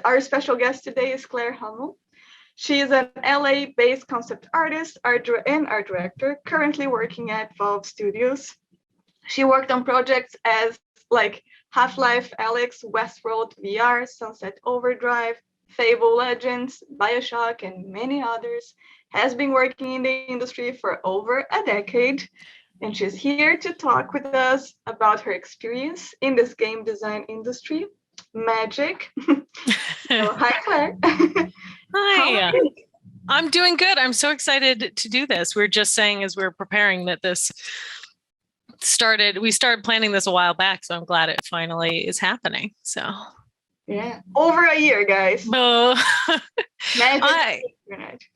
Our special guest today is Claire Hummel. She is an LA-based concept artist and art director, currently working at Valve Studios. She worked on projects as like Half-Life Alyx, Westworld VR, Sunset Overdrive, Fable Legends, BioShock, and many others. Has been working in the industry for over a decade, and she's here to talk with us about her experience in this game design industry. Magic. So, hi, Claire. How are Hi, you? I'm doing good. I'm so excited to do this. We were just saying as we were preparing that we started planning this a while back, so I'm glad it finally is happening. So, Yeah, over a year, guys. oh, Magic.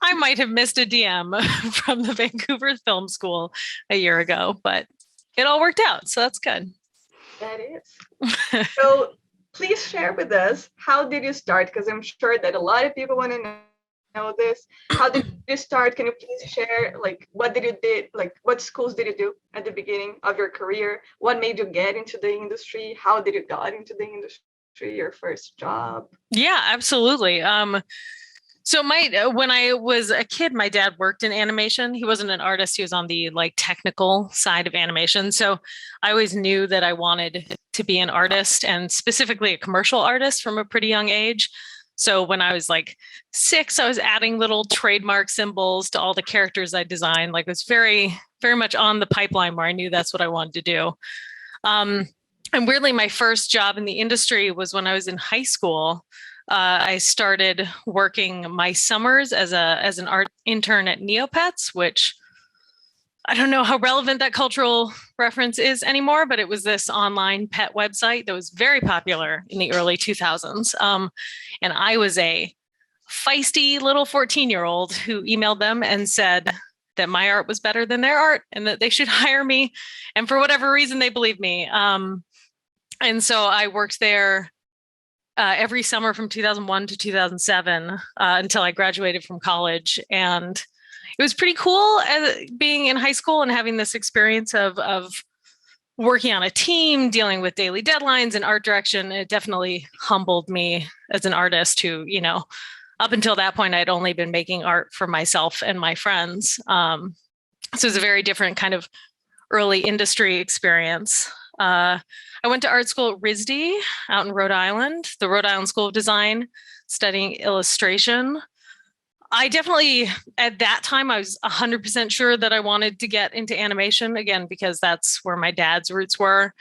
I might have missed a DM from the Vancouver Film School a year ago, but it all worked out, so that's good. That is. So please share with us, how did you start? Because I'm sure that a lot of people want to know this. How did you start? Can you please share, like, what did you did, like, what schools did you do at the beginning of your career? What made you get into the industry? How did you got into the industry? Your first job? Yeah, absolutely. So when I was a kid, my dad worked in animation. He wasn't an artist. He was on the like technical side of animation. So I always knew that I wanted to be an artist and specifically a commercial artist from a pretty young age. So when I was like 6, I was adding little trademark symbols to all the characters I designed. Like it was very, very much on the pipeline where I knew that's what I wanted to do. And weirdly, my first job in the industry was when I was in high school. I started working my summers as an art intern at Neopets, which I don't know how relevant that cultural reference is anymore, but it was this online pet website that was very popular in the early 2000s. And I was a feisty little 14-year-old who emailed them and said that my art was better than their art and that they should hire me. And for whatever reason, they believed me. And so I worked there every summer from 2001 to 2007 until I graduated from college. And it was pretty cool being in high school and having this experience of working on a team, dealing with daily deadlines and art direction. It definitely humbled me as an artist who, up until that point, I'd only been making art for myself and my friends. So it was a very different kind of early industry experience. I went to art school at RISD out in Rhode Island, the Rhode Island School of Design, studying illustration. I definitely, at that time, I was 100% sure that I wanted to get into animation, again, because that's where my dad's roots were.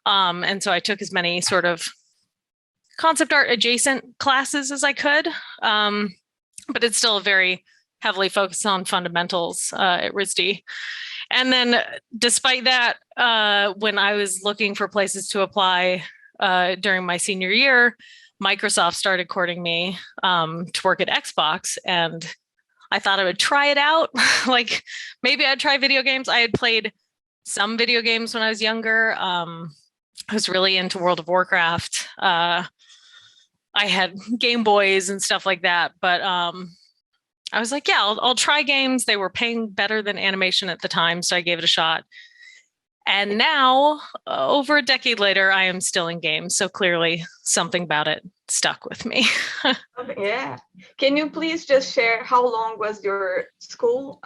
And so I took as many sort of concept art adjacent classes as I could. But it's still very heavily focused on fundamentals at RISD. And then despite that, when I was looking for places to apply during my senior year, Microsoft started courting me to work at Xbox. And I thought I would try it out. Like maybe I'd try video games. I had played some video games when I was younger. I was really into World of Warcraft. I had Game Boys and stuff like that. But I was like, yeah, I'll try games. They were paying better than animation at the time, so I gave it a shot. And now, over a decade later, I am still in games. So clearly something about it stuck with me. Yeah. Can you please just share how long was your school?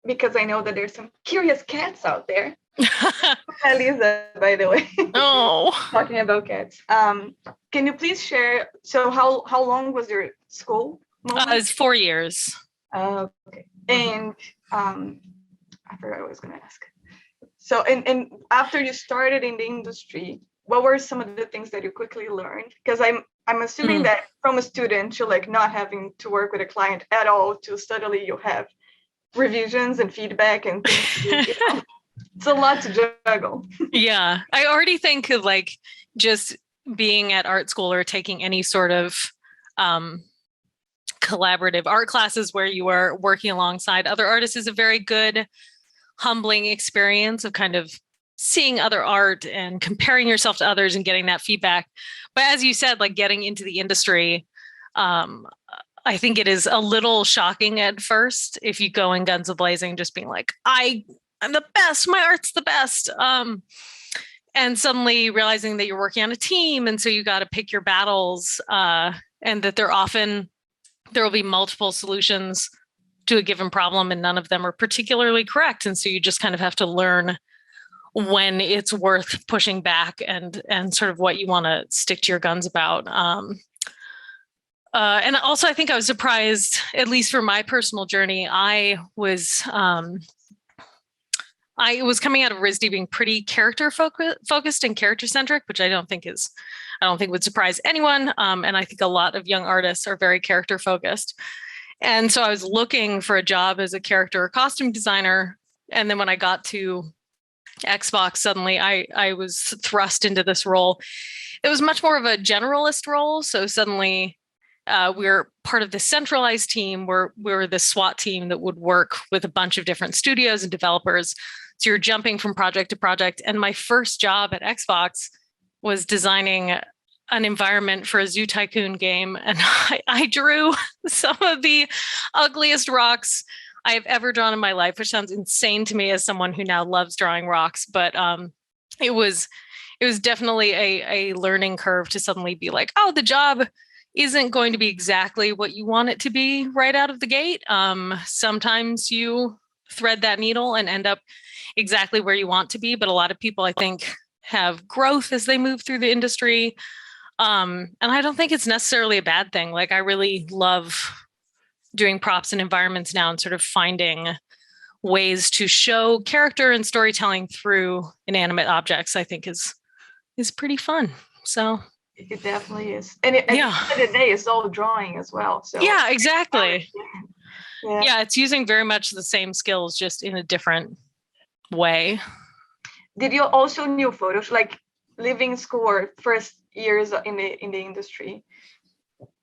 Because I know that there's some curious cats out there. Lisa, by the way. Oh. Talking about cats. Can you please share, so how long was your school? It's 4 years. Okay. And I forgot what I was going to ask. So, and after you started in the industry, what were some of the things that you quickly learned? Because I'm assuming that from a student to like not having to work with a client at all to suddenly you have revisions and feedback and things. It's a lot to juggle. Yeah, I already think of like just being at art school or taking any sort of collaborative art classes where you are working alongside other artists is a very good, humbling experience of kind of seeing other art and comparing yourself to others and getting that feedback. But as you said, like getting into the industry, I think it is a little shocking at first if you go in guns a blazing, just being like, I'm the best, my art's the best. and suddenly realizing that you're working on a team. And so you got to pick your battles, and that there will be multiple solutions to a given problem and none of them are particularly correct. And so you just kind of have to learn when it's worth pushing back and sort of what you want to stick to your guns about. And also, I think I was surprised, at least for my personal journey, I was coming out of RISD being pretty character focused and character centric, which I don't think would surprise anyone. And I think a lot of young artists are very character focused. And so I was looking for a job as a character or costume designer. And then when I got to Xbox, suddenly I was thrust into this role. It was much more of a generalist role. So suddenly we're part of the centralized team. We're the SWAT team that would work with a bunch of different studios and developers. So you're jumping from project to project. And my first job at Xbox was designing an environment for a Zoo Tycoon game. And I drew some of the ugliest rocks I have ever drawn in my life, which sounds insane to me as someone who now loves drawing rocks. But it was definitely a learning curve to suddenly be like, oh, the job isn't going to be exactly what you want it to be right out of the gate. Sometimes you thread that needle and end up exactly where you want to be. But a lot of people, I think, have growth as they move through the industry. And I don't think it's necessarily a bad thing. Like, I really love doing props and environments now and sort of finding ways to show character and storytelling through inanimate objects, I think is pretty fun. So it definitely is. And at the end of the day, it's all drawing as well. So yeah, exactly. Yeah, it's using very much the same skills, just in a different way. Did you also knew Photoshop, like living school or first years in the industry?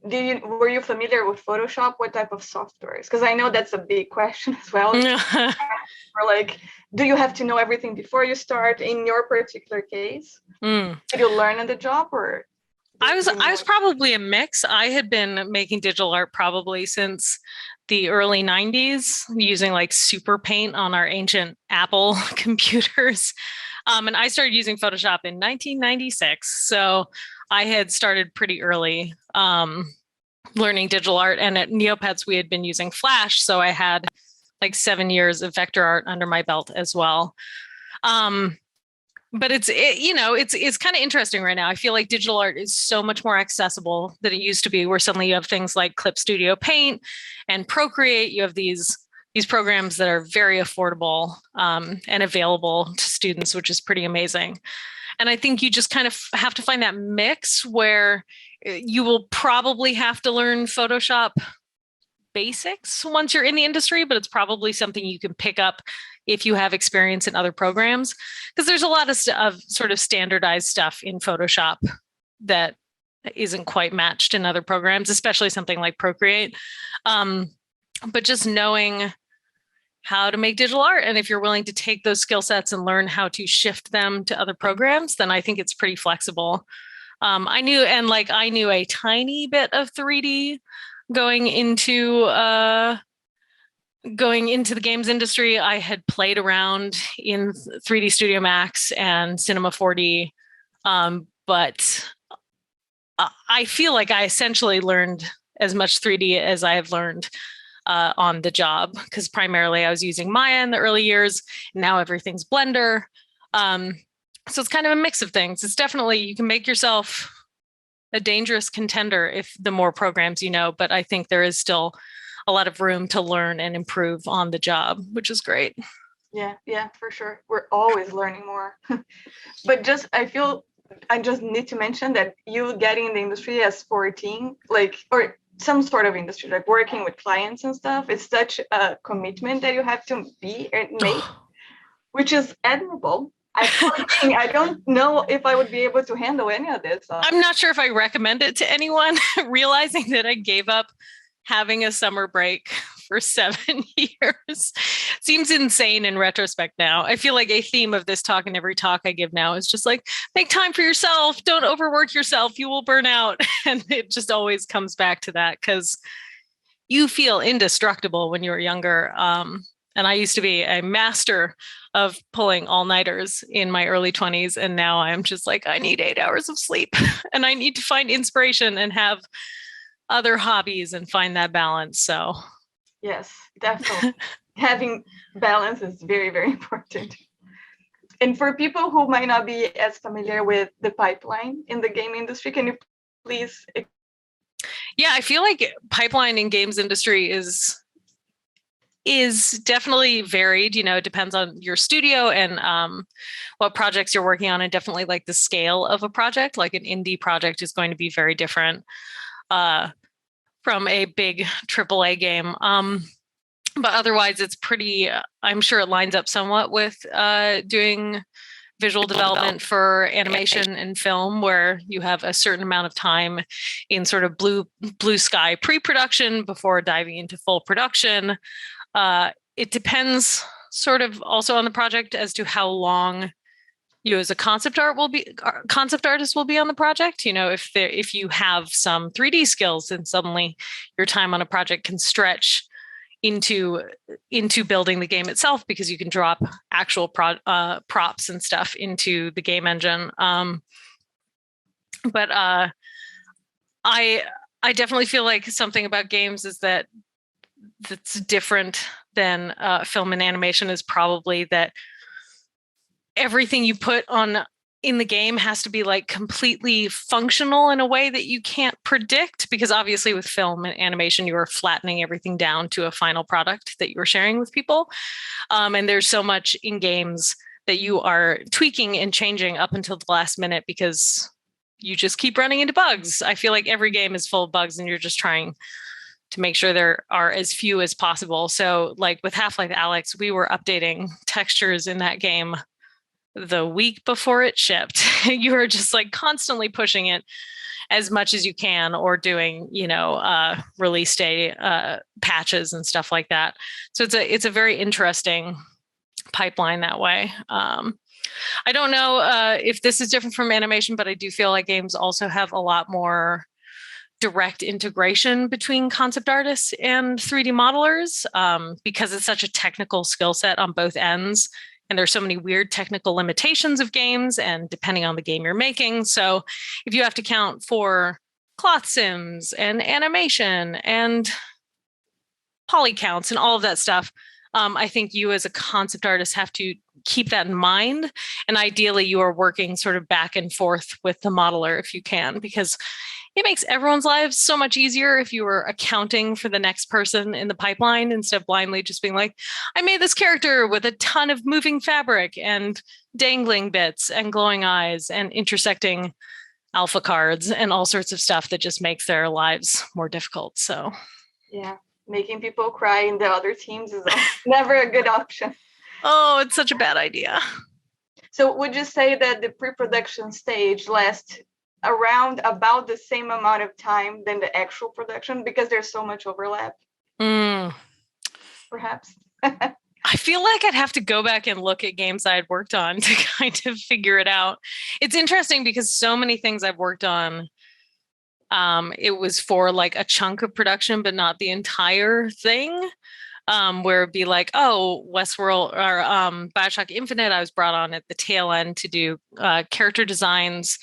Were you familiar with Photoshop? What type of softwares? Because I know that's a big question as well. Or like, do you have to know everything before you start? In your particular case, did you learn on the job, or? I was probably a mix. I had been making digital art probably since the early 90s, using like Super Paint on our ancient Apple computers. And I started using Photoshop in 1996. So I had started pretty early learning digital art. And at Neopets, we had been using Flash. So I had like 7 years of vector art under my belt as well. But it's kind of interesting right now. I feel like digital art is so much more accessible than it used to be, where suddenly you have things like Clip Studio Paint and Procreate. You have these programs that are very affordable and available to students, which is pretty amazing. And I think you just kind of have to find that mix where you will probably have to learn Photoshop basics once you're in the industry, but it's probably something you can pick up if you have experience in other programs, because there's a lot of sort of standardized stuff in Photoshop that isn't quite matched in other programs, especially something like Procreate. But just knowing how to make digital art, and if you're willing to take those skill sets and learn how to shift them to other programs, then I think it's pretty flexible. I knew a tiny bit of 3D going into the games industry. I had played around in 3D Studio Max and Cinema 4D, but I feel like I essentially learned as much 3D as I have learned on the job, because primarily I was using Maya in the early years. Now everything's Blender. So it's kind of a mix of things. It's definitely, you can make yourself a dangerous contender if the more programs you know, but I think there is still a lot of room to learn and improve on the job, which is great. Yeah, for sure. We're always learning more. But I feel I just need to mention that you getting in the industry as 14, or some sort of industry, like working with clients and stuff, it's such a commitment that you have to be and make, which is admirable. I don't know if I would be able to handle any of this. I'm not sure if I recommend it to anyone, realizing that I gave up having a summer break for 7 years seems insane in retrospect now. I feel like a theme of this talk and every talk I give now is just like, make time for yourself. Don't overwork yourself. You will burn out. And it just always comes back to that, because you feel indestructible when you're younger. And I used to be a master of pulling all-nighters in my early 20s. And now I'm just like, I need 8 hours of sleep and I need to find inspiration and have other hobbies and find that balance. So yes, definitely. Having balance is very, very important. And for people who might not be as familiar with the pipeline in the game industry, can you please? Yeah, I feel like pipeline in games industry is definitely varied. It depends on your studio and what projects you're working on, and definitely like the scale of a project. Like an indie project is going to be very different from a big AAA game. But otherwise, it's pretty. I'm sure it lines up somewhat with doing visual development for animation and film, where you have a certain amount of time in sort of blue sky pre-production before diving into full production. It depends sort of also on the project as to how long you as a concept artist will be on the project. If you have some 3D skills, then suddenly your time on a project can stretch into building the game itself, because you can drop actual props and stuff into the game engine. But I definitely feel like something about games is that's different than film and animation is probably that everything you put on in the game has to be like completely functional in a way that you can't predict, because obviously with film and animation, you are flattening everything down to a final product that you're sharing with people. And there's so much in games that you are tweaking and changing up until the last minute because you just keep running into bugs. I feel like every game is full of bugs and you're just trying to make sure there are as few as possible. So like with Half-Life Alyx, we were updating textures in that game the week before it shipped. You are just like constantly pushing it as much as you can, or doing, release day patches and stuff like that. So it's a very interesting pipeline that way. I don't know if this is different from animation, but I do feel like games also have a lot more direct integration between concept artists and 3D modelers, because it's such a technical skill set on both ends. And there's so many weird technical limitations of games, and depending on the game you're making. So if you have to count for cloth sims and animation and poly counts and all of that stuff, I think you as a concept artist have to keep that in mind. And ideally, you are working sort of back and forth with the modeler if you can, because it makes everyone's lives so much easier if you were accounting for the next person in the pipeline instead of blindly just being like, I made this character with a ton of moving fabric and dangling bits and glowing eyes and intersecting alpha cards and all sorts of stuff that just makes their lives more difficult. So yeah, making people cry in the other teams is never a good option. Oh, it's such a bad idea. So would you say that the pre-production stage lasts around about the same amount of time than the actual production, because there's so much overlap? Perhaps. I feel like I'd have to go back and look at games I had worked on to kind of figure it out. It's interesting because so many things I've worked on, it was for like a chunk of production, but not the entire thing. Where it'd be like, oh, Westworld or Bioshock Infinite, I was brought on at the tail end to do character designs.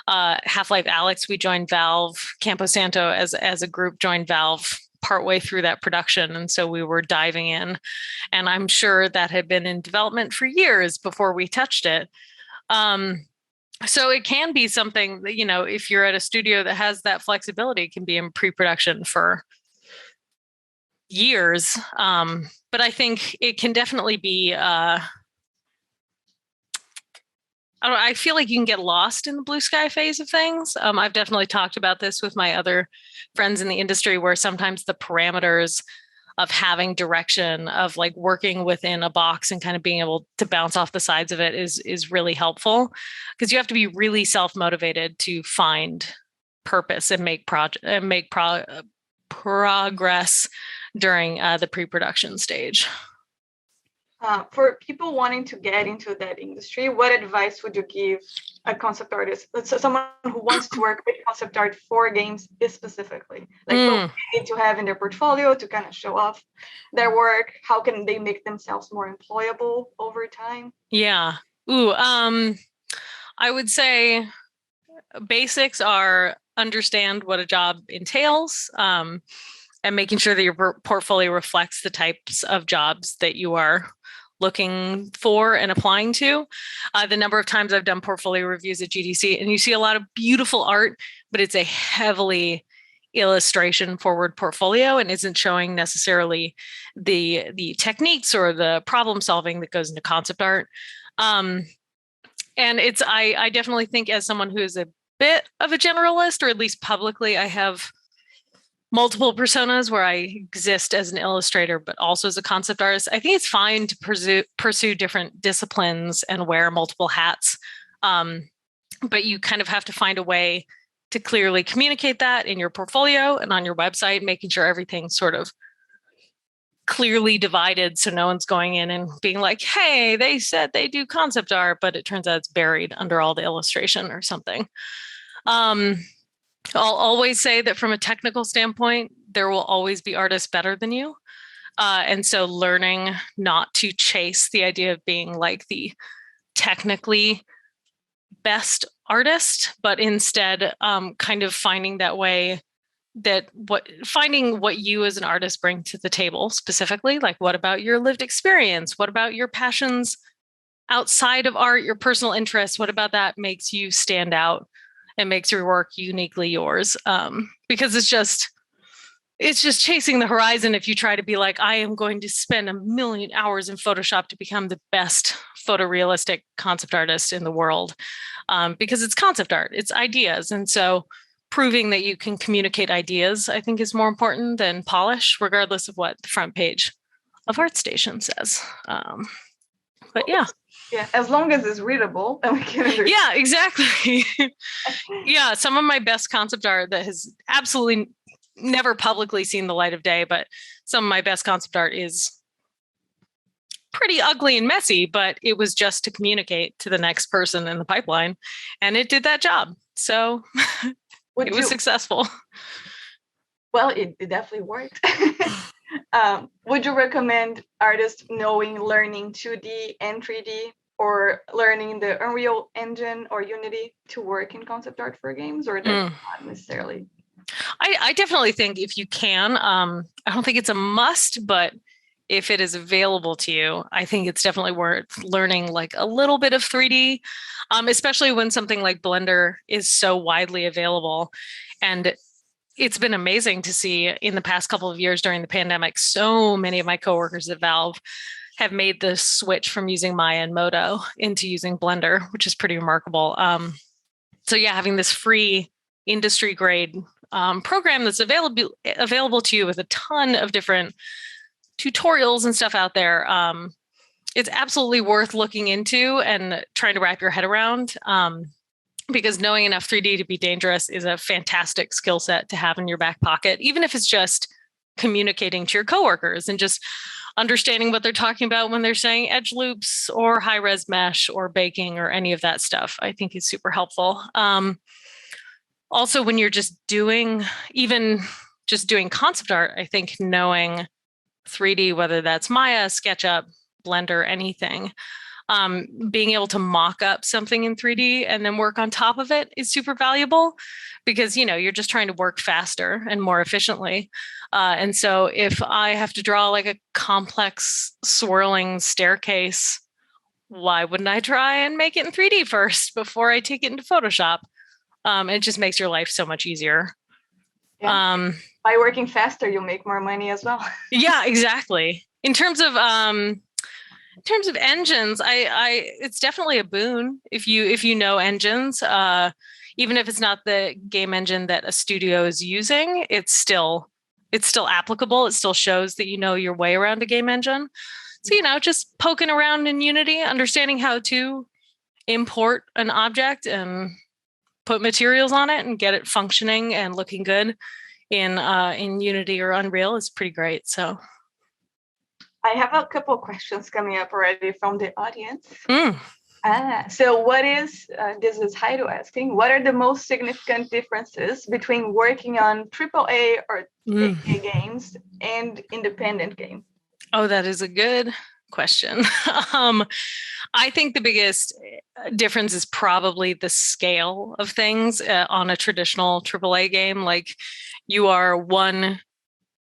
Half-Life Alyx, we joined Valve. Campo Santo as a group joined Valve partway through that production. And so we were diving in. And I'm sure that had been in development for years before we touched it. So it can be something that, if you're at a studio that has that flexibility, it can be in pre-production for years. But I think it can definitely be I feel like you can get lost in the blue sky phase of things. I've definitely talked about this with my other friends in the industry, where sometimes the parameters of having direction, of like working within a box and kind of being able to bounce off the sides of it is really helpful, because you have to be really self-motivated to find purpose and make progress during the pre-production stage. For people wanting to get into that industry, what advice would you give a concept artist, so someone who wants to work with concept art for games specifically? Like what do they need to have in their portfolio to kind of show off their work? How can they make themselves more employable over time? Yeah. I would say basics are understand what a job entails, and making sure that your portfolio reflects the types of jobs that you are looking for and applying to. The number of times I've done portfolio reviews at GDC, and you see a lot of beautiful art, but it's a heavily illustration forward portfolio and isn't showing necessarily the techniques or the problem solving that goes into concept art. And I definitely think, as someone who is a bit of a generalist, or at least publicly, I have multiple personas where I exist as an illustrator, but also as a concept artist. I think it's fine to pursue different disciplines and wear multiple hats. But you kind of have to find a way to clearly communicate that in your portfolio and on your website, making sure everything's sort of clearly divided, so no one's going in and being like, hey, they said they do concept art, but it turns out it's buried under all the illustration or something. I'll always say that from a technical standpoint, there will always be artists better than you. And so learning not to chase the idea of being like the technically best artist, but instead kind of finding that way, finding what you as an artist bring to the table specifically. Like, what about your lived experience? What about your passions outside of art, your personal interests? What about that makes you stand out and makes your work uniquely yours? Because it's just chasing the horizon if you try to be like, I am going to spend 1,000,000 hours in Photoshop to become the best photorealistic concept artist in the world. Because it's concept art, it's ideas. And so proving that you can communicate ideas, I think, is more important than polish, regardless of what the front page of ArtStation says. But yeah. Yeah, as long as it's readable and we can understand. Yeah, exactly. Yeah, some of my best concept art that has absolutely never publicly seen the light of day, but some of my best concept art is pretty ugly and messy, but it was just to communicate to the next person in the pipeline, and it did that job. So it was successful. Well, it definitely worked. Would you recommend artists learning 2D and 3D, or learning the Unreal Engine or Unity to work in concept art for games, or that's not necessarily? I definitely think if you can, I don't think it's a must, but if it is available to you, I think it's definitely worth learning like a little bit of 3D, especially when something like Blender is so widely available. And it's been amazing to see in the past couple of years during the pandemic, so many of my coworkers at Valve have made the switch from using Maya and Modo into using Blender, which is pretty remarkable. So yeah, having this free industry grade program that's available to you with a ton of different tutorials and stuff out there, it's absolutely worth looking into and trying to wrap your head around. Because knowing enough 3D to be dangerous is a fantastic skill set to have in your back pocket, even if it's just communicating to your coworkers and just understanding what they're talking about when they're saying edge loops or high res mesh or baking or any of that stuff, I think is super helpful. Also, when you're just doing concept art, I think knowing 3D, whether that's Maya, SketchUp, Blender, anything, being able to mock up something in 3D and then work on top of it is super valuable, because you're just trying to work faster and more efficiently. And so if I have to draw like a complex swirling staircase, why wouldn't I try and make it in 3D first before I take it into Photoshop? It just makes your life so much easier. Yeah. By working faster, you'll make more money as well. Yeah, exactly. In terms of engines, it's definitely a boon if you know engines. Even if it's not the game engine that a studio is using, it's still applicable. It still shows that you know your way around a game engine. So just poking around in Unity, understanding how to import an object and put materials on it and get it functioning and looking good in Unity or Unreal is pretty great. So I have a couple of questions coming up already from the audience. Mm. So what is, this is Haido asking, what are the most significant differences between working on AAA or AA games and independent game? Oh, that is a good question. I think the biggest difference is probably the scale of things on a traditional AAA game. Like you are one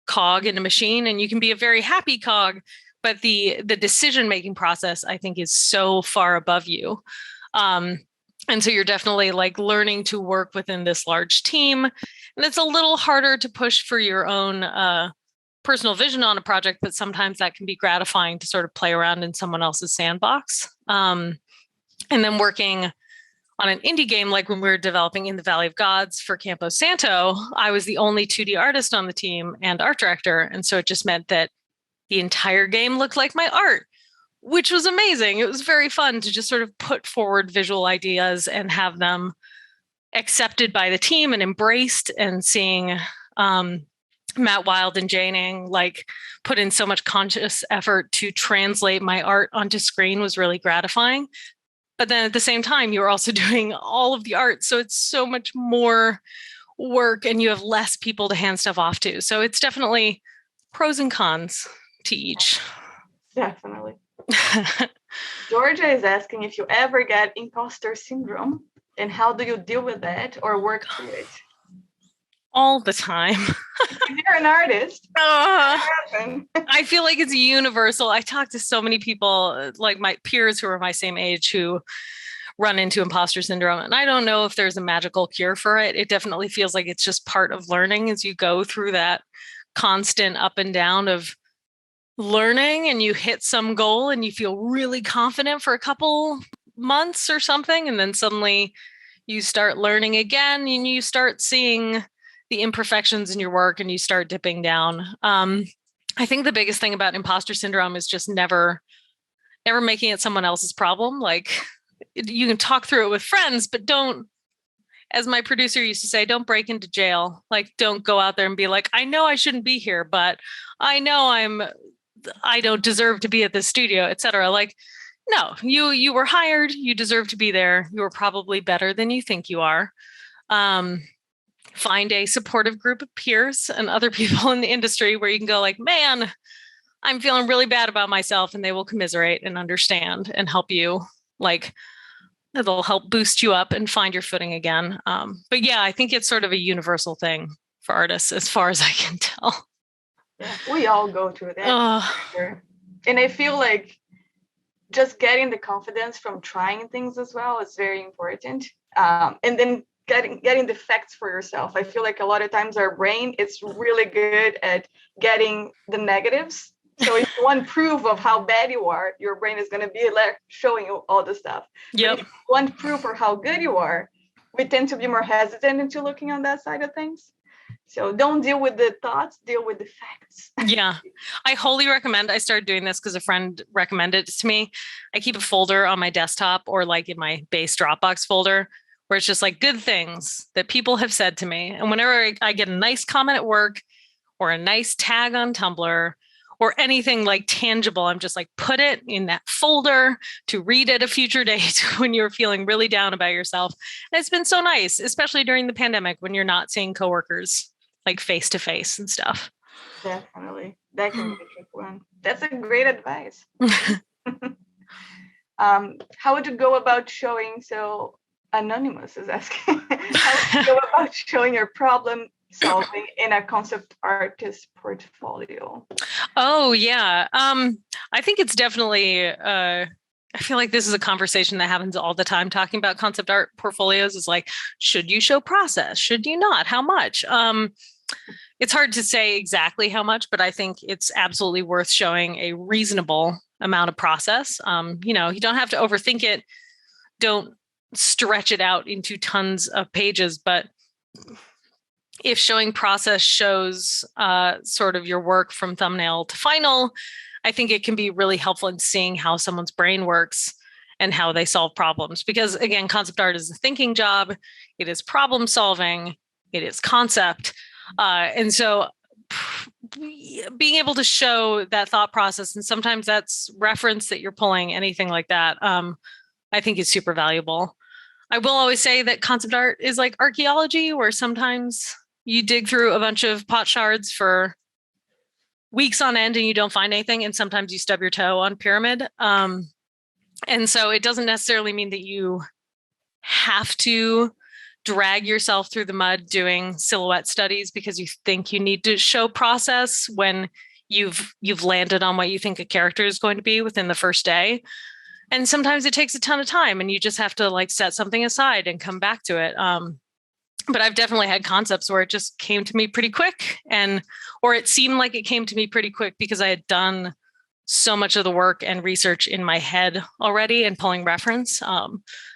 cog in a machine and you can be a very happy cog, but the decision-making process, I think, is so far above you. And so you're definitely like learning to work within this large team. And it's a little harder to push for your own personal vision on a project, but sometimes that can be gratifying to sort of play around in someone else's sandbox. And then working on an indie game, like when we were developing In the Valley of Gods for Campo Santo, I was the only 2D artist on the team and art director. And so it just meant that the entire game looked like my art, which was amazing. It was very fun to just sort of put forward visual ideas and have them accepted by the team and embraced, and seeing Matt Wild and Janing like put in so much conscious effort to translate my art onto screen was really gratifying. But then at the same time, you're also doing all of the art. So it's so much more work and you have less people to hand stuff off to. So it's definitely pros and cons to each. Definitely. Georgia is asking if you ever get imposter syndrome and how do you deal with that or work through it? All the time. If you're an artist, I feel like it's universal. I talk to so many people, like my peers who are my same age, who run into imposter syndrome. And I don't know if there's a magical cure for it. It definitely feels like it's just part of learning as you go through that constant up and down of learning, and you hit some goal and you feel really confident for a couple months or something. And then suddenly you start learning again and you start seeing the imperfections in your work and you start dipping down. I think the biggest thing about imposter syndrome is just never making it someone else's problem. Like you can talk through it with friends, but don't, as my producer used to say, don't break into jail. Like don't go out there and be like, I know I shouldn't be here, but I know I don't deserve to be at this studio, etc. Like, no, you were hired, you deserve to be there. You are probably better than you think you are. Find a supportive group of peers and other people in the industry where you can go like, man, I'm feeling really bad about myself, and they will commiserate and understand and help you. Like it'll help boost you up and find your footing again. But yeah, I think it's sort of a universal thing for artists as far as I can tell. Yeah, we all go through that. And I feel like just getting the confidence from trying things as well is very important. And then getting the facts for yourself. I feel like a lot of times our brain is really good at getting the negatives. So if you want proof of how bad you are, your brain is going to be like showing you all the stuff. Yep. But if you want proof for how good you are, we tend to be more hesitant into looking on that side of things. So don't deal with the thoughts, deal with the facts. Yeah, I wholly recommend. I started doing this because a friend recommended it to me. I keep a folder on my desktop or like in my base Dropbox folder where it's just like good things that people have said to me. And whenever I get a nice comment at work or a nice tag on Tumblr or anything like tangible, I'm just like, put it in that folder to read at a future date when you're feeling really down about yourself. And it's been so nice, especially during the pandemic when you're not seeing coworkers like face to face and stuff. Definitely. That can be a trick one. That's a great advice. How would you go about showing, so Anonymous is asking, how would you go about showing your problem solving in a concept artist portfolio? Oh, yeah. I think it's definitely, I feel like this is a conversation that happens all the time talking about concept art portfolios is like, should you show process? Should you not? How much? It's hard to say exactly how much, but I think it's absolutely worth showing a reasonable amount of process. You don't have to overthink it. Don't stretch it out into tons of pages, but if showing process shows sort of your work from thumbnail to final, I think it can be really helpful in seeing how someone's brain works and how they solve problems. Because again, concept art is a thinking job. It is problem solving. It is concept. And so being able to show that thought process, and sometimes that's reference that you're pulling, anything like that, I think is super valuable. I will always say that concept art is like archaeology, where sometimes you dig through a bunch of pot shards for weeks on end and you don't find anything, and sometimes you stub your toe on pyramid. And so it doesn't necessarily mean that you have to drag yourself through the mud doing silhouette studies because you think you need to show process when you've landed on what you think a character is going to be within the first day. And sometimes it takes a ton of time and you just have to like set something aside and come back to it. But I've definitely had concepts where it just came to me pretty quick, or it seemed like it came to me pretty quick because I had done so much of the work and research in my head already and pulling reference.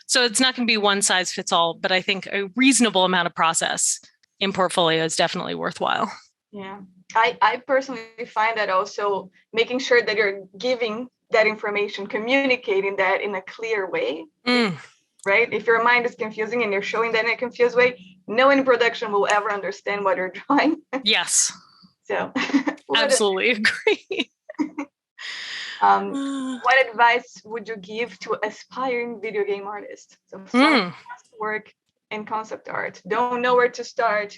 So it's not going to be one size fits all, but I think a reasonable amount of process in portfolio is definitely worthwhile. Yeah, I personally find that also making sure that you're giving that information, communicating that in a clear way, right? If your mind is confusing and you're showing that in a confused way, no one in production will ever understand what you're drawing. Yes. So absolutely agree. What advice would you give to aspiring video game artists? So someone wants to work in concept art, don't know where to start.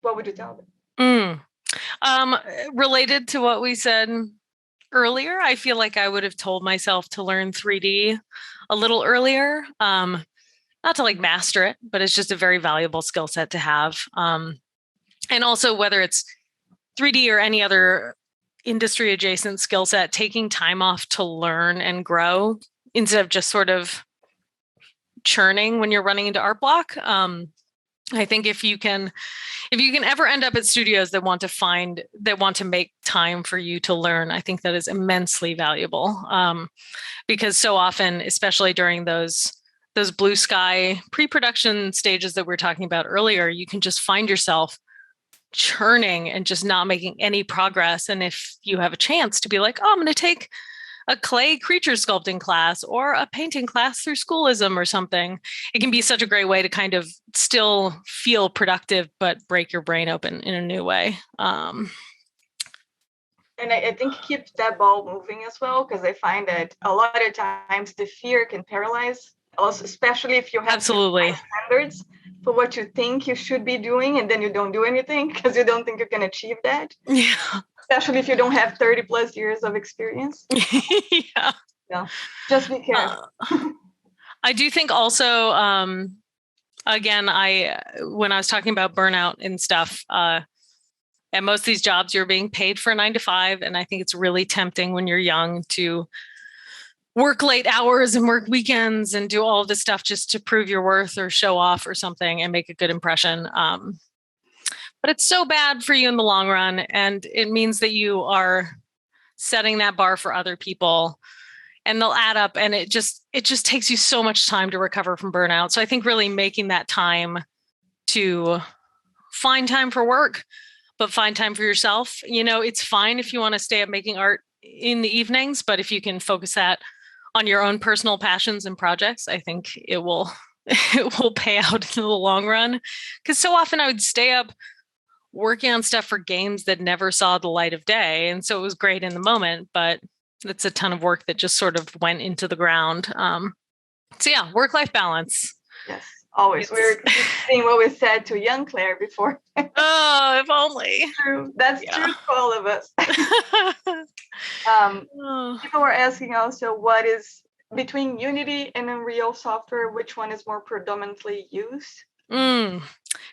What would you tell them? Related to what we said earlier, I feel like I would have told myself to learn 3D a little earlier. Not to like master it, but it's just a very valuable skill set to have. And also whether it's 3D or any other industry adjacent skill set, taking time off to learn and grow instead of just sort of churning when you're running into art block. I think if you can ever end up at studios that want to make time for you to learn, I think that is immensely valuable. Because so often, especially during those blue sky pre-production stages that we were talking about earlier, you can just find yourself churning and just not making any progress. And if you have a chance to be like, oh, I'm going to take a clay creature sculpting class or a painting class through schoolism or something, it can be such a great way to kind of still feel productive, but break your brain open in a new way. And I think keep that ball moving as well, because I find that a lot of times the fear can paralyze, also, especially if you have absolutely standards for what you think you should be doing, and then you don't do anything because you don't think you can achieve that. Yeah. Especially if you don't have 30 plus years of experience. Yeah. So just be careful. I do think also, again, when I was talking about burnout and stuff, at most of these jobs, you're being paid for a 9 to 5. And I think it's really tempting when you're young to work late hours and work weekends and do all of this stuff just to prove your worth or show off or something and make a good impression. But it's so bad for you in the long run. And it means that you are setting that bar for other people and they'll add up, and it just takes you so much time to recover from burnout. So I think really making that time to find time for work, but find time for yourself. It's fine if you want to stay up making art in the evenings, but if you can focus that on your own personal passions and projects, I think it will pay out in the long run. Because so often I would stay up working on stuff for games that never saw the light of day. And so it was great in the moment, but it's a ton of work that just sort of went into the ground. So yeah, work-life balance. Yes, always. We're seeing what we said to young Claire before. Oh, if only. True. That's true for all of us. People were asking also, what is between Unity and Unreal software, which one is more predominantly used? I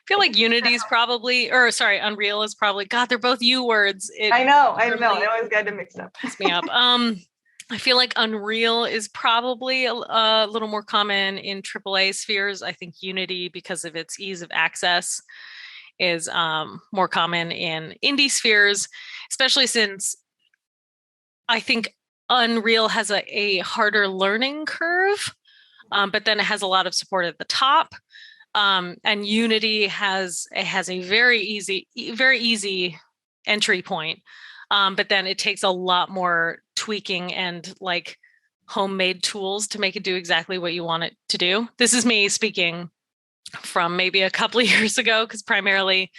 feel like Unity is probably, Unreal is probably, God, they're both U words. I know. I always get them mixed up. Mess me up. I feel like Unreal is probably a little more common in AAA spheres. I think Unity, because of its ease of access, is more common in indie spheres, especially since I think Unreal has a harder learning curve, but then it has a lot of support at the top. And Unity has a very easy entry point. But then it takes a lot more tweaking and like homemade tools to make it do exactly what you want it to do. This is me speaking from maybe a couple of years ago, because primarily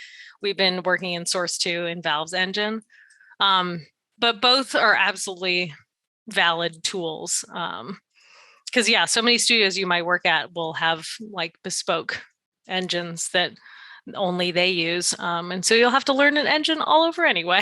we've been working in Source 2 in Valve's engine. But both are absolutely valid tools. Because so many studios you might work at will have like bespoke engines that only they use. And so you'll have to learn an engine all over anyway.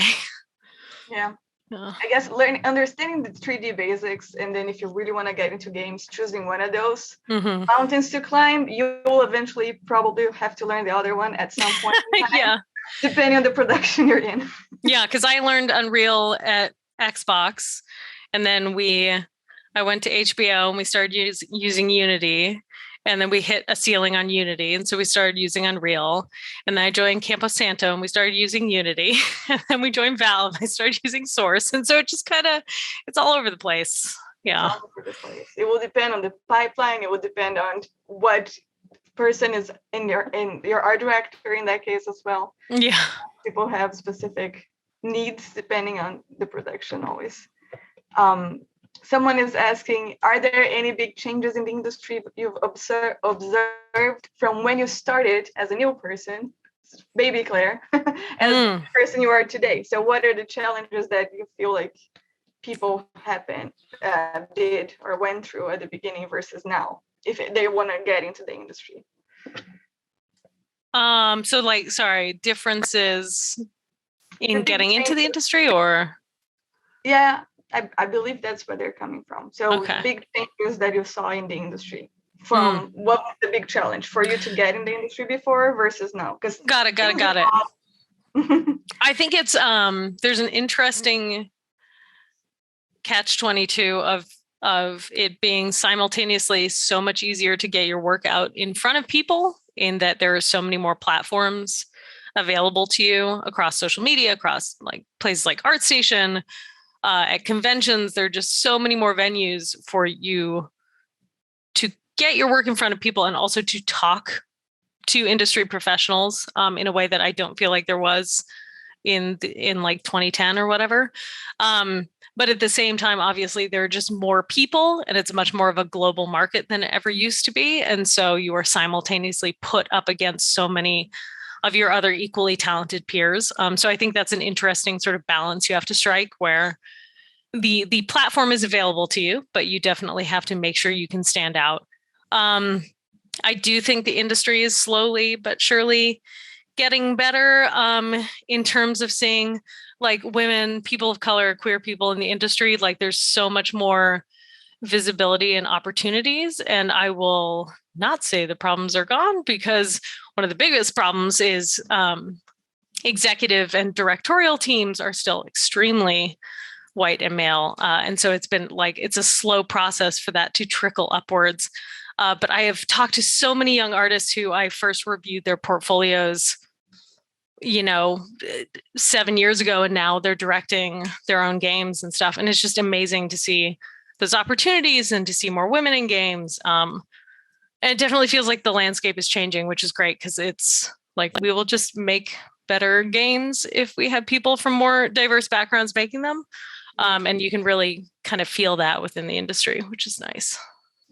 Yeah. I guess understanding the 3D basics, and then if you really want to get into games, choosing one of those mountains to climb, you will eventually probably have to learn the other one at some point in time, Yeah. depending on the production you're in. Yeah, because I learned Unreal at Xbox, and then I went to HBO and we started using Unity. And then we hit a ceiling on Unity. And so we started using Unreal. And then I joined Campo Santo and we started using Unity. And then we joined Valve. I started using Source. And so it just it's all over the place. Yeah. It's all over the place. It will depend on the pipeline. It will depend on what person is in your art director in that case as well. Yeah. People have specific needs depending on the production always. Someone is asking, are there any big changes in the industry you've observed from when you started as a new person, baby Claire, as the person you are today? So what are the challenges that you feel like people did or went through at the beginning versus now, if they want to get into the industry? So differences in getting into the industry, or? Yeah. I believe that's where they're coming from. So okay. Big changes that you saw in the industry from what was the big challenge for you to get in the industry before versus now? Because got it. I think it's there's an interesting catch-22 of it being simultaneously so much easier to get your work out in front of people, in that there are so many more platforms available to you across social media, across like places like ArtStation. At conventions, there are just so many more venues for you to get your work in front of people and also to talk to industry professionals in a way that I don't feel like there was in like 2010 or whatever. But at the same time, obviously, there are just more people and it's much more of a global market than it ever used to be. And so you are simultaneously put up against so many of your other equally talented peers. So I think that's an interesting sort of balance you have to strike, where the platform is available to you, but you definitely have to make sure you can stand out. I do think the industry is slowly but surely getting better in terms of seeing like women, people of color, queer people in the industry. Like there's so much more visibility and opportunities. And I will not say the problems are gone, because one of the biggest problems is executive and directorial teams are still extremely white and male. And so it's been like, it's a slow process for that to trickle upwards. But I have talked to so many young artists who I first reviewed their portfolios, 7 years ago, and now they're directing their own games and stuff. And it's just amazing to see those opportunities and to see more women in games. And it definitely feels like the landscape is changing, which is great, because it's like we will just make better games if we have people from more diverse backgrounds making them. And you can really kind of feel that within the industry, which is nice.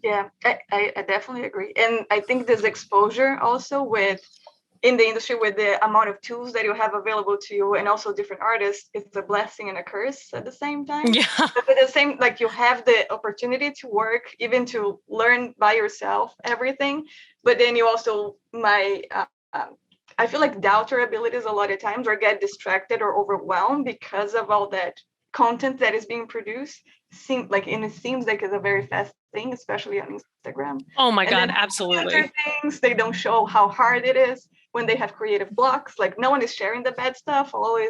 Yeah, I definitely agree. And I think there's exposure also in the industry with the amount of tools that you have available to you, and also different artists. It's a blessing and a curse at the same time. Yeah. But at the same, like you have the opportunity to work, even to learn by yourself everything. But then you also I feel like doubt your abilities a lot of times, or get distracted or overwhelmed because of all that content that is being produced. It seems like it's a very fast thing, especially on Instagram. Oh my God, absolutely. Things, they don't show how hard it is when they have creative blocks. Like no one is sharing the bad stuff. I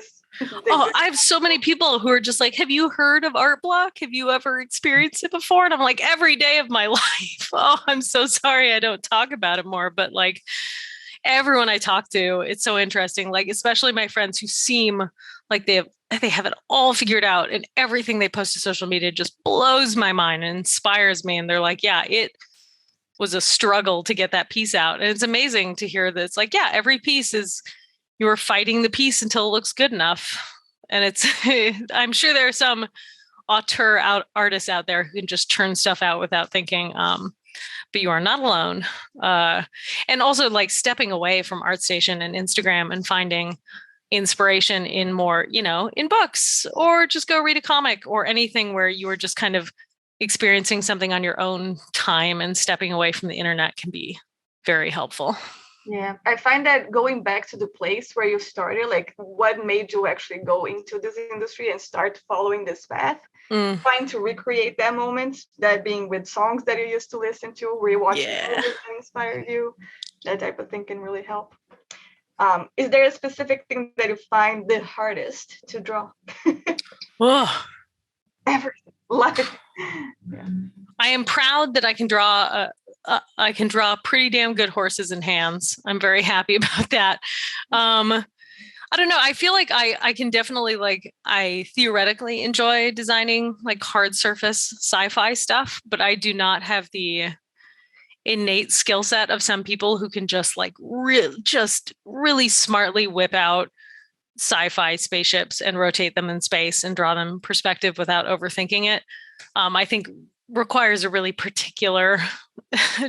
have so many people who are just like, have you heard of art block? Have you ever experienced it before? And I'm like, every day of my life. Oh, I'm so sorry I don't talk about it more. But like everyone I talk to, it's so interesting. Like, especially my friends who seem like they have it all figured out, and everything they post to social media just blows my mind and inspires me. And they're like, yeah, it was a struggle to get that piece out. And it's amazing to hear this. Like, yeah, every piece is, you're fighting the piece until it looks good enough. And it's, I'm sure there are some auteur artists out there who can just churn stuff out without thinking. but you are not alone. And also like stepping away from ArtStation and Instagram and finding inspiration in more, in books, or just go read a comic or anything where you are just kind of experiencing something on your own time, and stepping away from the internet can be very helpful. Yeah, I find that going back to the place where you started, like what made you actually go into this industry and start following this path, trying to recreate that moment, that being with songs that you used to listen to, rewatching movies that inspired you, that type of thing can really help. Is there a specific thing that you find the hardest to draw? Oh. Everything. Life. Yeah. I am proud that I can draw pretty damn good horses and hands. I'm very happy about that. I don't know. I feel like I can definitely I theoretically enjoy designing like hard surface sci-fi stuff, but I do not have the innate skill set of some people who can just really smartly whip out sci-fi spaceships and rotate them in space and draw them perspective without overthinking it. I think requires a really particular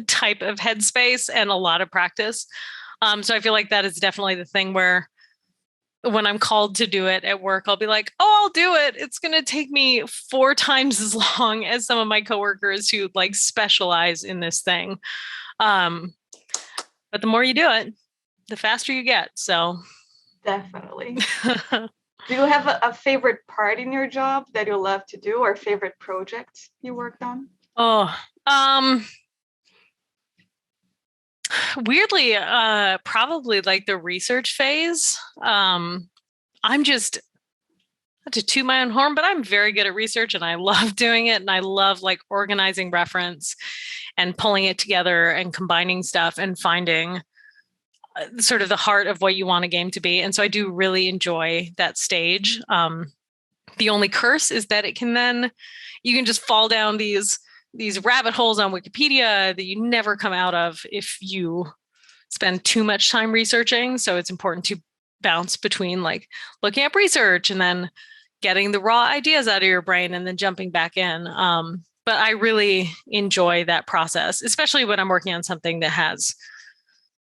type of headspace and a lot of practice. So I feel like that is definitely the thing where when I'm called to do it at work, I'll be like, oh, I'll do it. It's going to take me 4 times as long as some of my coworkers who like specialize in this thing. But the more you do it, the faster you get. So definitely. Do you have a favorite part in your job that you love to do, or favorite projects you worked on? Oh, weirdly, probably like the research phase. I'm just, not to toot my own horn, but I'm very good at research and I love doing it. And I love like organizing reference and pulling it together and combining stuff and finding sort of the heart of what you want a game to be. And so I do really enjoy that stage. The only curse is that you can just fall down these rabbit holes on Wikipedia that you never come out of if you spend too much time researching. So it's important to bounce between like looking up research and then getting the raw ideas out of your brain and then jumping back in. But I really enjoy that process, especially when I'm working on something that has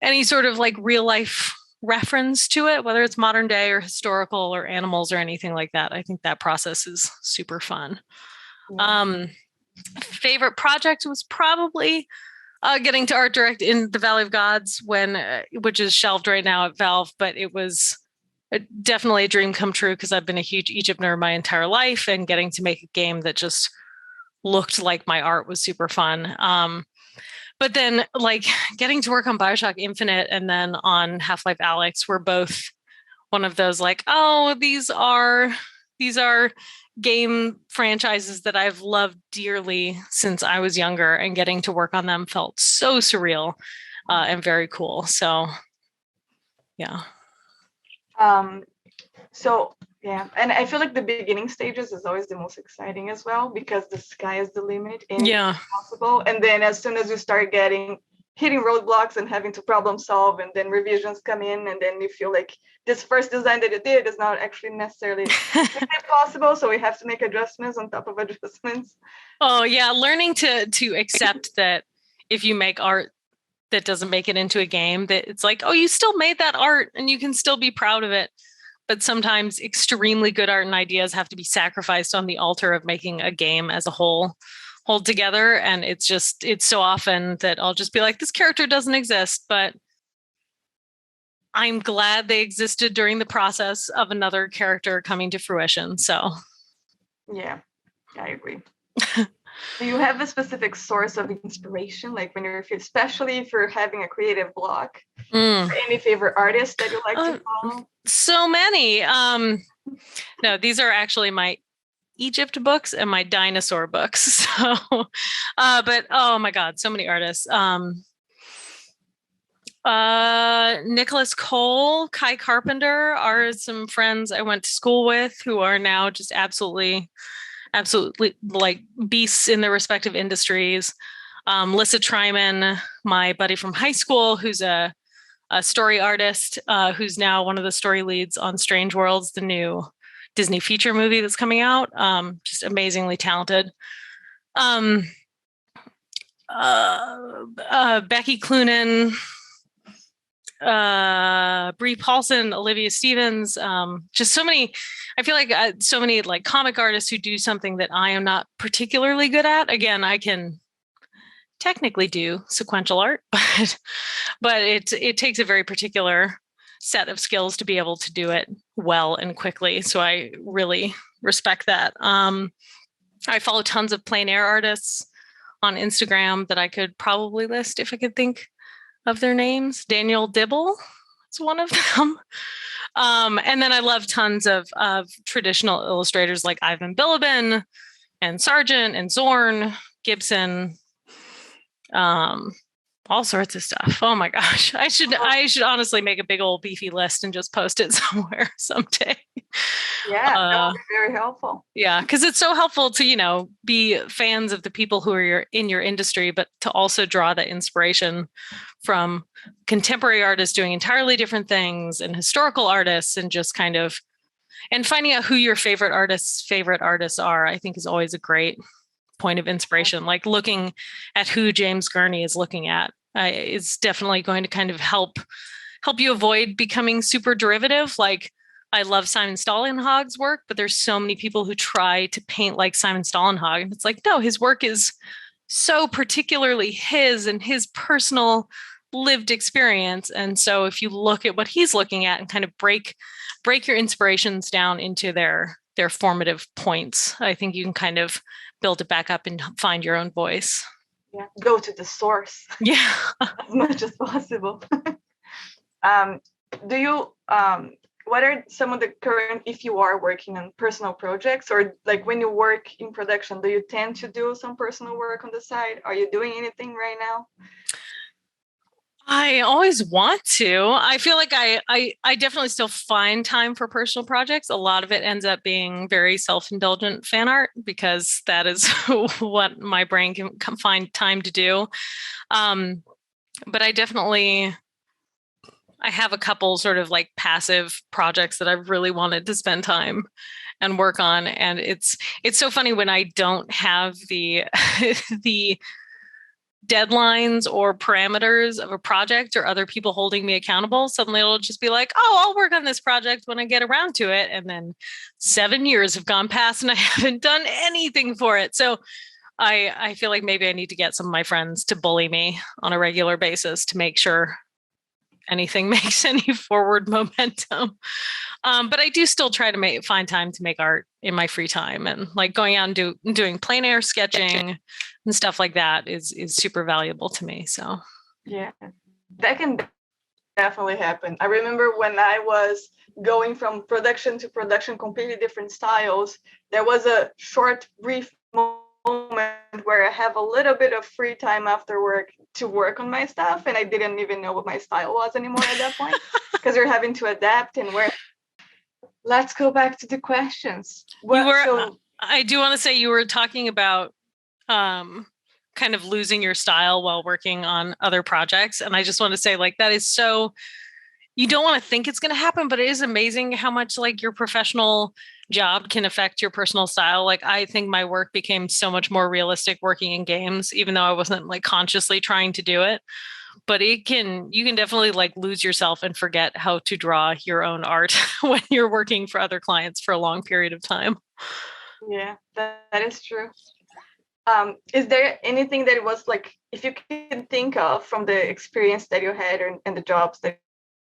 any sort of like real life reference to it, whether it's modern day or historical or animals or anything like that. I think that process is super fun. Yeah. Favorite project was probably getting to art direct in the Valley of Gods, which is shelved right now at Valve, but it was definitely a dream come true because I've been a huge Egypt nerd my entire life, and getting to make a game that just looked like my art was super fun. But then like getting to work on BioShock Infinite and then on Half-Life Alyx were both one of those like, oh, these are game franchises that I've loved dearly since I was younger, and getting to work on them felt so surreal and very cool. So yeah. So yeah, and I feel like the beginning stages is always the most exciting as well, because the sky is the limit and it's possible. And then as soon as you start hitting roadblocks and having to problem solve, and then revisions come in, and then you feel like this first design that you did is not actually necessarily possible, so we have to make adjustments on top of adjustments. Oh yeah, learning to accept that if you make art that doesn't make it into a game, that it's like, oh, you still made that art and you can still be proud of it. But sometimes extremely good art and ideas have to be sacrificed on the altar of making a game as a whole hold together. And it's so often that I'll just be like, this character doesn't exist, but I'm glad they existed during the process of another character coming to fruition. So yeah, I agree. Do you have a specific source of inspiration, like when you're, especially if you're having a creative block? Any favorite artists that you like to follow? So many. No, these are actually my Egypt books and my dinosaur books. So, but oh my God, so many artists. Nicholas Cole, Kai Carpenter are some friends I went to school with who are now just absolutely like beasts in their respective industries. Lissa Tryman, my buddy from high school, who's a story artist, who's now one of the story leads on Strange Worlds, the new Disney feature movie that's coming out. Just amazingly talented. Becky Cloonan, Brie Paulson, Olivia Stevens, just so many. I feel like so many like comic artists who do something that I am not particularly good at. Again, I can technically do sequential art, but it takes a very particular set of skills to be able to do it well and quickly. So I really respect that. I follow tons of plein air artists on Instagram that I could probably list if I could think of their names. Daniel Dibble is one of them. And then I love tons of traditional illustrators like Ivan Bilibin and Sargent and Zorn, Gibson, all sorts of stuff. Oh my gosh. I should honestly make a big old beefy list and just post it somewhere someday. Yeah, that would be very helpful. Yeah, because it's so helpful to, be fans of the people who are in your industry, but to also draw that inspiration from contemporary artists doing entirely different things and historical artists and just kind of, and finding out who your favorite artists are, I think is always a great point of inspiration. Like looking at who James Gurney is looking at is definitely going to kind of help you avoid becoming super derivative. Like I love Simon Stålenhag's work, but there's so many people who try to paint like Simon Stålenhag. And it's like, no, his work is so particularly his and his personal lived experience. And so if you look at what he's looking at and kind of break your inspirations down into their formative points, I think you can kind of build it back up and find your own voice. Yeah, go to the source. Yeah. As much as possible. Do you what are some of the current, if you are working on personal projects, or like when you work in production, do you tend to do some personal work on the side? Are you doing anything right now? I always want to. I feel like I definitely still find time for personal projects. A lot of it ends up being very self-indulgent fan art because that is what my brain can find time to do. But I have a couple sort of like passive projects that I've really wanted to spend time and work on. And it's so funny when I don't have the the deadlines or parameters of a project or other people holding me accountable. Suddenly it'll just be like, oh, I'll work on this project when I get around to it. And then 7 years have gone past and I haven't done anything for it. So I feel like maybe I need to get some of my friends to bully me on a regular basis to make sure anything makes any forward momentum. But I do still try to find time to make art in my free time, and like going out and doing plein air sketching and stuff like that is super valuable to me. So yeah, that can definitely happen. I remember when I was going from production to production, completely different styles, there was a short, brief moment where I have a little bit of free time after work to work on my stuff, and I didn't even know what my style was anymore at that point because you're having to adapt and where. Let's go back to the questions. I do want to say you were talking about kind of losing your style while working on other projects, and I just want to say like that is so. You don't want to think it's going to happen, but it is amazing how much like your professional job can affect your personal style. Like I think my work became so much more realistic working in games, even though I wasn't like consciously trying to do it. But you can definitely like lose yourself and forget how to draw your own art when you're working for other clients for a long period of time. Yeah, that is true. Is there anything that it was like, if you can think of from the experience that you had and the jobs that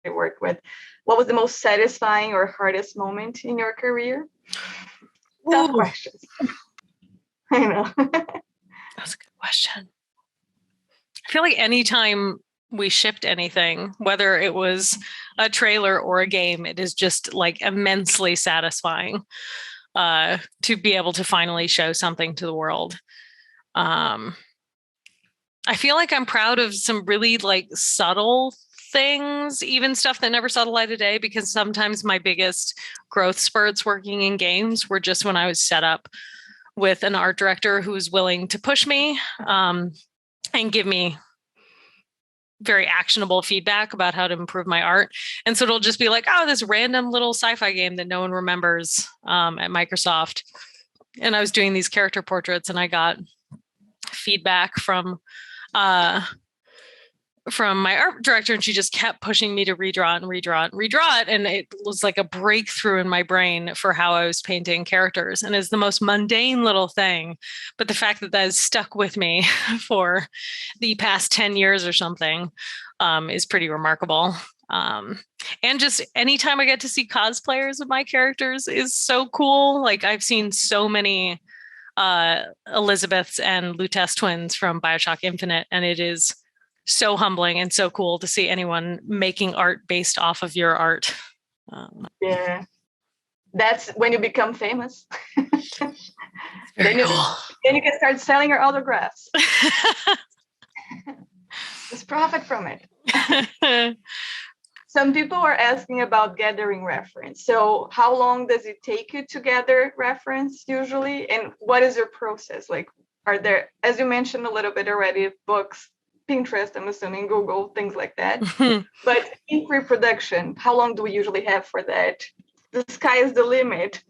you worked with, what was the most satisfying or hardest moment in your career? Tough questions. I know. That's a good question. I feel like anytime we shipped anything, whether it was a trailer or a game, it is just like immensely satisfying to be able to finally show something to the world. I feel like I'm proud of some really like subtle things, even stuff that never saw the light of day, because sometimes my biggest growth spurts working in games were just when I was set up with an art director who was willing to push me and give me very actionable feedback about how to improve my art. And so it'll just be like, oh, this random little sci-fi game that no one remembers at Microsoft. And I was doing these character portraits and I got feedback from from my art director, and she just kept pushing me to redraw it and redraw it and redraw it. And it was like a breakthrough in my brain for how I was painting characters. And it's the most mundane little thing. But the fact that that has stuck with me for the past 10 years or something is pretty remarkable. And just anytime I get to see cosplayers of my characters is so cool. Like I've seen so many Elizabeths and Lutece twins from BioShock Infinite, and it is so humbling and so cool to see anyone making art based off of your art. Yeah, that's when you become famous. Very then, cool. then you can start selling your autographs. Just profit from it. Some people are asking about gathering reference. So how long does it take you to gather reference usually? And what is your process? Like, are there, as you mentioned a little bit already, books, Pinterest, I'm assuming, Google, things like that. But in pre-production, how long do we usually have for that? The sky is the limit.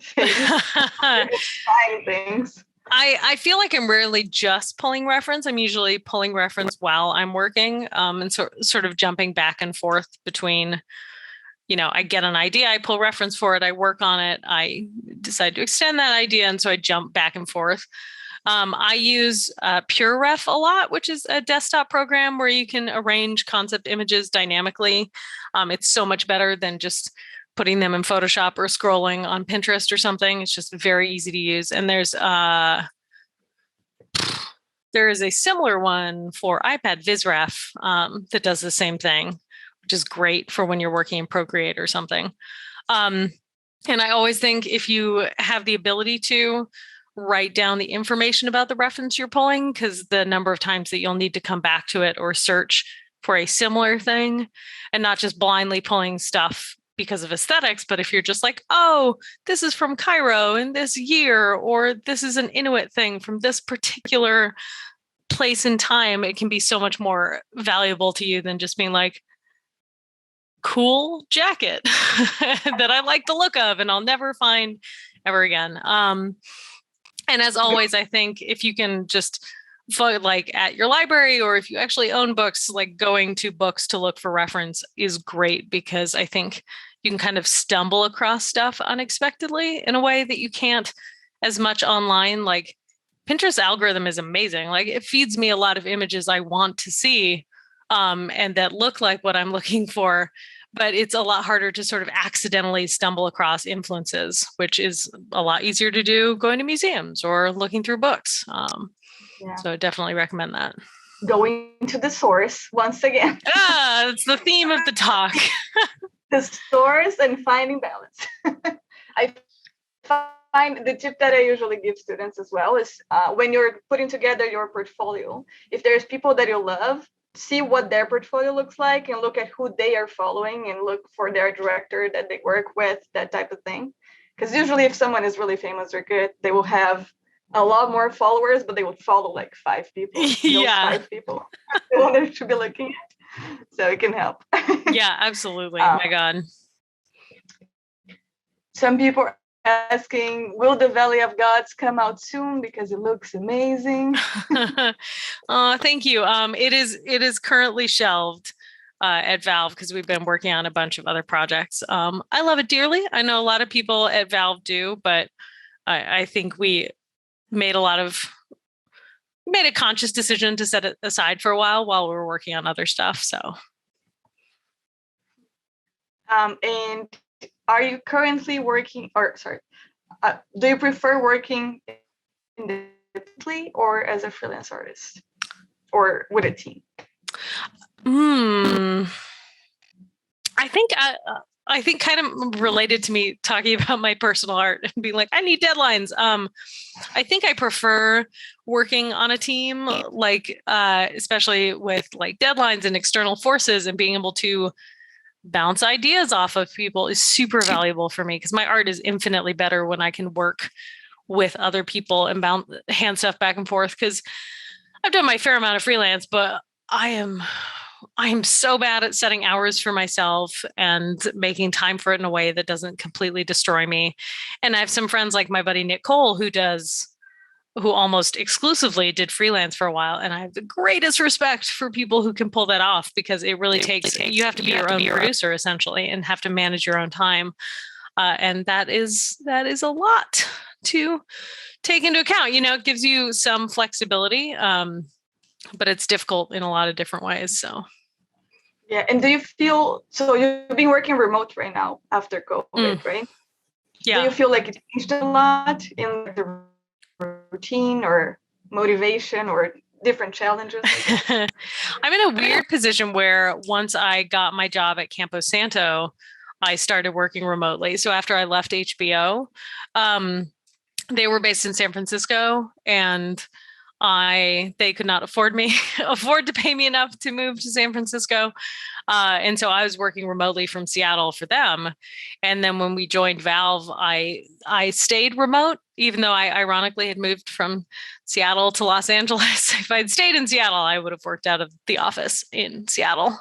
Things. I feel like I'm rarely just pulling reference. I'm usually pulling reference while I'm working, and sort of jumping back and forth between, I get an idea, I pull reference for it, I work on it, I decide to extend that idea, and so I jump back and forth. I use PureRef a lot, which is a desktop program where you can arrange concept images dynamically. It's so much better than just putting them in Photoshop or scrolling on Pinterest or something. It's just very easy to use. And there is a similar one for iPad, VizRef, that does the same thing, which is great for when you're working in Procreate or something. And I always think if you have the ability to write down the information about the reference you're pulling, because the number of times that you'll need to come back to it or search for a similar thing, and not just blindly pulling stuff because of aesthetics, but if you're just like, oh, this is from Cairo in this year, or this is an Inuit thing from this particular place in time, it can be so much more valuable to you than just being like, cool jacket that I like the look of and I'll never find ever again. And as always, I think if you can just like at your library, or if you actually own books, like going to books to look for reference is great, because I think you can kind of stumble across stuff unexpectedly in a way that you can't as much online. Like Pinterest algorithm is amazing. Like it feeds me a lot of images I want to see, and that look like what I'm looking for. But it's a lot harder to sort of accidentally stumble across influences, which is a lot easier to do going to museums or looking through books. So I definitely recommend that. Going to the source once again. It's the theme of the talk. The source and finding balance. I find the tip that I usually give students as well is when you're putting together your portfolio, if there's people that you love, see what their portfolio looks like and look at who they are following and look for their director that they work with, that type of thing. Because usually if someone is really famous or good, they will have a lot more followers, but they would follow like 5 people. Yeah. 5 people they want to be looking at. So it can help. Yeah, absolutely. My God. Some people are asking, will the Valley of Gods come out soon? Because it looks amazing. Thank you. It is currently shelved at Valve because we've been working on a bunch of other projects. I love it dearly. I know a lot of people at Valve do, but I think we made a conscious decision to set it aside for a while we were working on other stuff. So, and are you currently working, do you prefer working independently or as a freelance artist or with a team? I think kind of related to me talking about my personal art and being like, I need deadlines. I think I prefer working on a team, like especially with like deadlines and external forces, and being able to bounce ideas off of people is super valuable for me, because my art is infinitely better when I can work with other people and hand stuff back and forth. Because I've done my fair amount of freelance, but I am so bad at setting hours for myself and making time for it in a way that doesn't completely destroy me. And I have some friends like my buddy Nick Cole, who does who almost exclusively did freelance for a while. And I have the greatest respect for people who can pull that off, because it really takes, you have to be your own producer essentially and have to manage your own time. And that is a lot to take into account. It gives you some flexibility, but it's difficult in a lot of different ways. So. Yeah. And do you feel, so you've been working remote right now after COVID, right? Yeah. Do you feel like it changed a lot in the routine or motivation or different challenges? I'm in a weird position where once I got my job at Campo Santo, I started working remotely. So after I left HBO, they were based in San Francisco, and they could not afford to pay me enough to move to San Francisco. And so I was working remotely from Seattle for them. And then when we joined Valve, I stayed remote, even though I ironically had moved from Seattle to Los Angeles. If I'd stayed in Seattle, I would have worked out of the office in Seattle.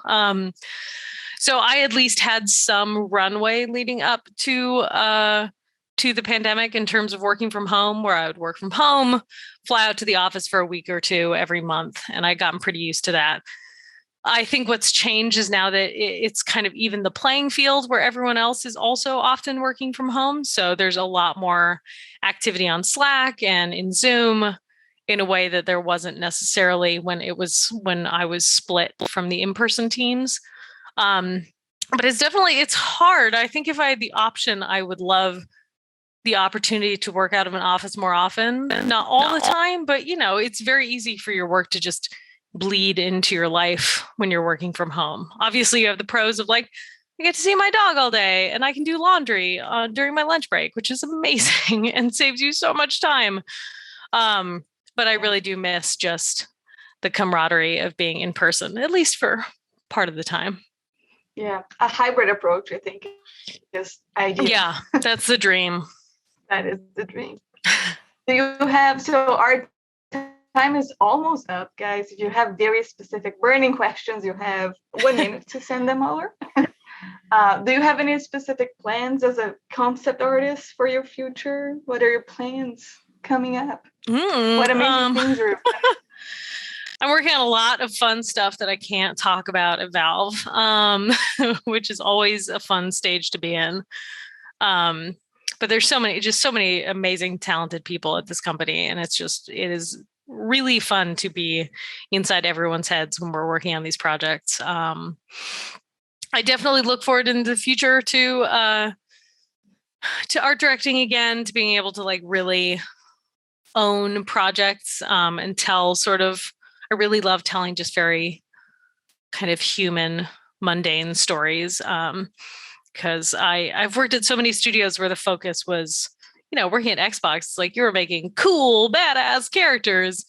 So I at least had some runway leading up to the pandemic in terms of working from home, where I would work from home, fly out to the office for a week or two every month. And I'd gotten pretty used to that. I think what's changed is now that it's kind of even the playing field, where everyone else is also often working from home. So there's a lot more activity on Slack and in Zoom in a way that there wasn't necessarily when I was split from the in-person teams. But it's hard. I think if I had the option, I would love the opportunity to work out of an office more often, not all the time, but it's very easy for your work to just bleed into your life when you're working from home. Obviously, you have the pros of I get to see my dog all day and I can do laundry during my lunch break, which is amazing and saves you so much time. But I really do miss just the camaraderie of being in person, at least for part of the time. Yeah, a hybrid approach, I think, is ideal. Yeah, that's the dream. That is the dream. Do you have, so our time is almost up, guys. If you have very specific burning questions, you have 1 minute to send them over. Do you have any specific plans as a concept artist for your future? What are your plans coming up? What amazing things are I'm working on a lot of fun stuff that I can't talk about at Valve, which is always a fun stage to be in. But there's so many amazing, talented people at this company. And it is really fun to be inside everyone's heads when we're working on these projects. I definitely look forward in the future to art directing again, to being able to really own projects and tell I really love telling just very kind of human, mundane stories. Because I've worked at so many studios where the focus was, working at Xbox, you were making cool, badass characters.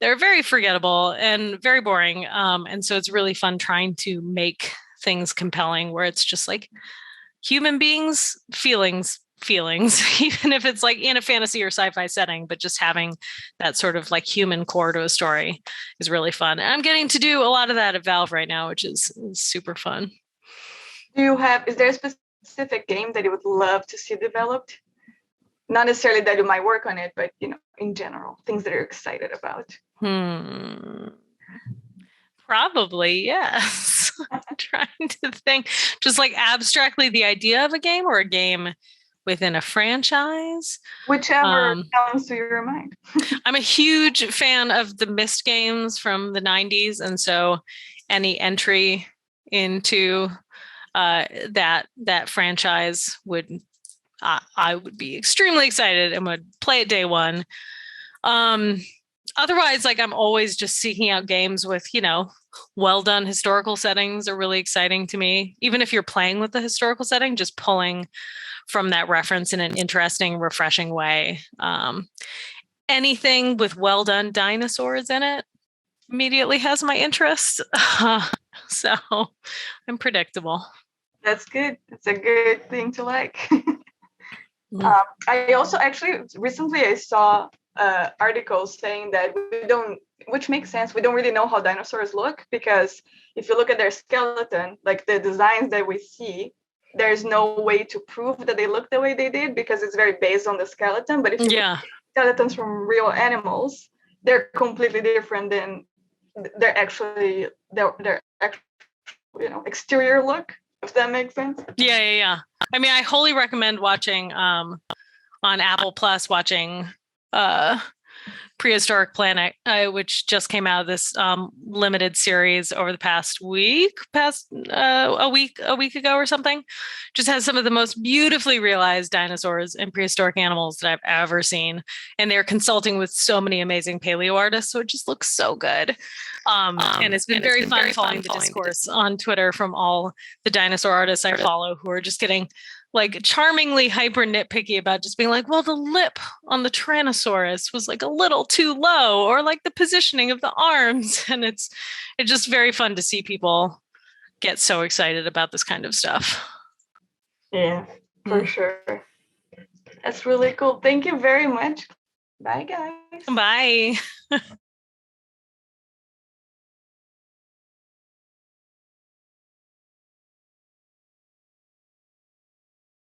They're very forgettable and very boring. And so it's really fun trying to make things compelling where it's just human beings, feelings, even if it's in a fantasy or sci-fi setting, but just having that sort of human core to a story is really fun. And I'm getting to do a lot of that at Valve right now, which is super fun. Is there a specific game that you would love to see developed? Not necessarily that you might work on it, but in general, things that you're excited about. Probably, yes. I'm trying to think just abstractly the idea of a game or a game within a franchise. Whichever comes to your mind. I'm a huge fan of the Myst games from the 90s. And so any entry into that franchise I would be extremely excited and would play it day one. Otherwise, I'm always just seeking out games with, well done historical settings are really exciting to me. Even if you're playing with the historical setting, just pulling from that reference in an interesting, refreshing way. Anything with well done dinosaurs in it immediately has my interest. So I'm predictable. That's good. It's a good thing to like. I also recently I saw articles saying that which makes sense. We don't really know how dinosaurs look, because if you look at their skeleton, the designs that we see, there's no way to prove that they look the way they did because it's very based on the skeleton. But if you look skeletons from real animals, they're completely different than their actual, exterior look, if that makes sense. Yeah. I mean, I wholly recommend watching on Apple Plus, watching Prehistoric Planet, which just came out of this limited series over the past a week ago or something. Just has some of the most beautifully realized dinosaurs and prehistoric animals that I've ever seen, and they're consulting with so many amazing paleo artists, so it just looks so good. And it's been very fun following the discourse on Twitter from all the dinosaur artists I follow, who are just getting like charmingly hyper nitpicky about just being like, well, the lip on the Tyrannosaurus was like a little too low, or like the positioning of the arms. And it's just very fun to see people get so excited about this kind of stuff. Yeah, for sure. That's really cool. Thank you very much. Bye, guys. Bye.